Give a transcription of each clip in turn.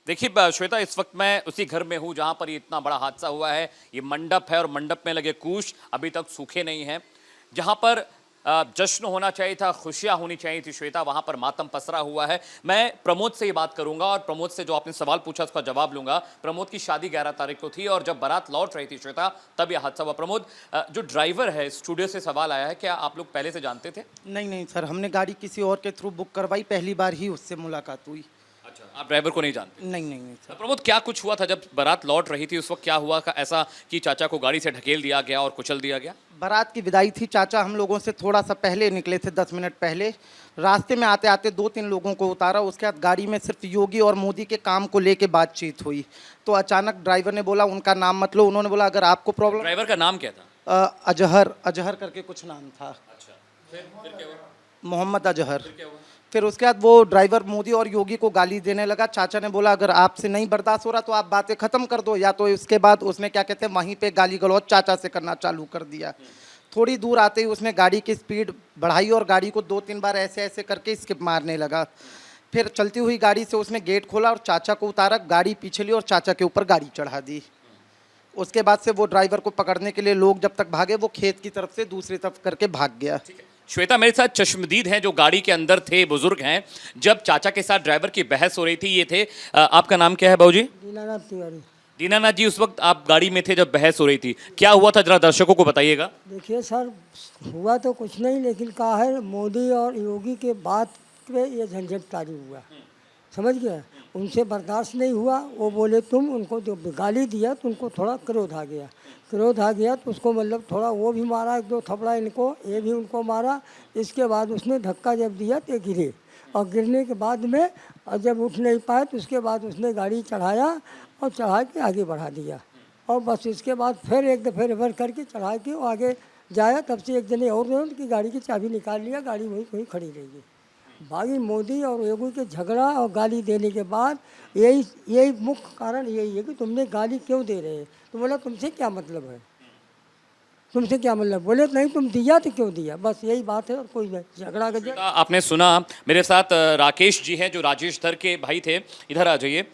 देखिए श्वेता, इस वक्त मैं उसी घर में हूं जहां पर ये इतना बड़ा हादसा हुआ है। ये मंडप है और मंडप में लगे कुश अभी तक सूखे नहीं हैं। जहां पर जश्न होना चाहिए था, खुशियां होनी चाहिए थी श्वेता, वहां पर मातम पसरा हुआ है। मैं प्रमोद से ये बात करूंगा और प्रमोद से जो आपने सवाल पूछा उसका जवाब लूंगा। प्रमोद की शादी 11 तारीख को थी और जब बारात लौट रही थी श्वेता, तब यह हादसा हुआ। प्रमोद, जो ड्राइवर है, स्टूडियो से सवाल आया है, क्या आप लोग पहले से जानते थे? नहीं सर, हमने गाड़ी किसी और के थ्रू बुक करवाई, पहली बार ही उससे मुलाकात हुई। अच्छा, आप ड्राइवर को नहीं जानते? नहीं सर। प्रमोद, क्या कुछ हुआ था जब बारात लौट रही थी? उस वक्त क्या हुआ ऐसा कि चाचा को गाड़ी से ढकेल दिया गया और कुचल दिया गया? बारात की विदाई थी, चाचा हम लोगों से थोड़ा सा पहले निकले थे, 10 मिनट पहले। रास्ते में आते आते 2-3 लोगों को उतारा, उसके बाद गाड़ी में सिर्फ योगी और मोदी के काम को लेके बातचीत हुई। तो अचानक ड्राइवर ने बोला उनका नाम मत लो, उन्होंने बोला अगर आपको प्रॉब्लम। ड्राइवर का नाम क्या था? अजहर करके कुछ नाम था। अच्छा, फिर क्या हुआ? मोहम्मद अजहर। फिर क्या हुआ? फिर उसके बाद वो ड्राइवर मोदी और योगी को गाली देने लगा। चाचा ने बोला अगर आपसे नहीं बर्दाश्त हो रहा तो आप बातें खत्म कर दो, या तो इसके बाद उसने क्या कहते हैं वहीं पे गाली गलौज चाचा से करना चालू कर दिया। थोड़ी दूर आते ही उसने गाड़ी की स्पीड बढ़ाई और गाड़ी को 2-3 बार ऐसे ऐसे करके स्किप मारने लगा। फिर चलती हुई गाड़ी से उसने गेट खोला और चाचा को उतारा, गाड़ी पीछे ली और चाचा के ऊपर गाड़ी चढ़ा दी। उसके बाद से वो ड्राइवर को पकड़ने के लिए लोग जब तक भागे, वो खेत की तरफ से दूसरी तरफ करके भाग गया। श्वेता, मेरे साथ चश्मदीद हैं जो गाड़ी के अंदर थे, बुजुर्ग हैं। जब चाचा के साथ ड्राइवर की बहस हो रही थी, ये थे। आपका नाम क्या है बाबूजी? दीनानाथ तिवारी। दीनानाथ जी, उस वक्त आप गाड़ी में थे जब बहस हो रही थी, क्या हुआ था जरा दर्शकों को बताइएगा। देखिए सर, हुआ तो कुछ नहीं, लेकिन कहा है मोदी और योगी के बात पे ये झंझट तारी हुआ, समझ गए। उनसे बर्दाश्त नहीं हुआ, वो बोले तुम, उनको जो गाली दिया तो उनको थोड़ा क्रोध आ गया। क्रोध आ गया तो उसको मतलब थोड़ा वो भी मारा, 1-2 थपड़ा इनको, ये भी उनको मारा। इसके बाद उसने धक्का जब दिया तो गिरे, और गिरने के बाद में और जब उठ नहीं पाए तो उसके बाद उसने गाड़ी चढ़ाया और चढ़ा के आगे बढ़ा दिया। और बस इसके बाद फिर एक दफ़े रिवर्स करके चढ़ा के वो आगे जाया। तब से एक जने और ने उनकी गाड़ी की चाबी निकाल लिया, गाड़ी वहीं खड़ी रही। बागी मोदी और योगी के झगड़ा और गाली देने के बाद यही मुख्य कारण यही है कि तुमने गाली क्यों दे रहे हैं। तो बोला तुमसे क्या मतलब है, तुमसे क्या मतलब। बोले नहीं तुम दिया तो क्यों दिया, बस यही बात है और कोई नहीं। झगड़ा का आपने सुना। मेरे साथ राकेश जी हैं जो राजेश धर के भाई थे। इधर आ जाइए।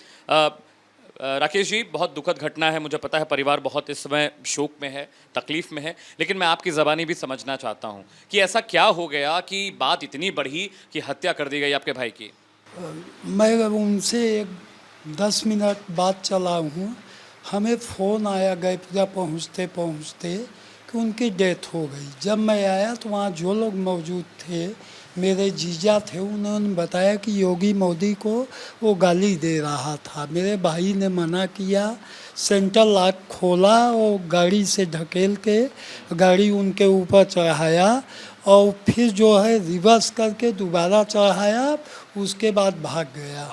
राकेश जी, बहुत दुखद घटना है, मुझे पता है परिवार बहुत इस समय शोक में है, तकलीफ में है, लेकिन मैं आपकी ज़बानी भी समझना चाहता हूँ कि ऐसा क्या हो गया कि बात इतनी बढ़ी कि हत्या कर दी गई आपके भाई की? मैं उनसे 10 मिनट बाद चला हूँ, हमें फ़ोन आया गैपुरा पहुँचते पहुँचते कि उनकी डेथ हो गई। जब मैं आया तो वहाँ जो लोग मौजूद थे, मेरे जीजा थे, उन्होंने बताया कि योगी मोदी को वो गाली दे रहा था। मेरे भाई ने मना किया, सेंट्रल लॉक खोला और गाड़ी से ढकेल के गाड़ी उनके ऊपर चढ़ाया और फिर जो है रिवर्स करके दोबारा चढ़ाया, उसके बाद भाग गया।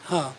हाँ,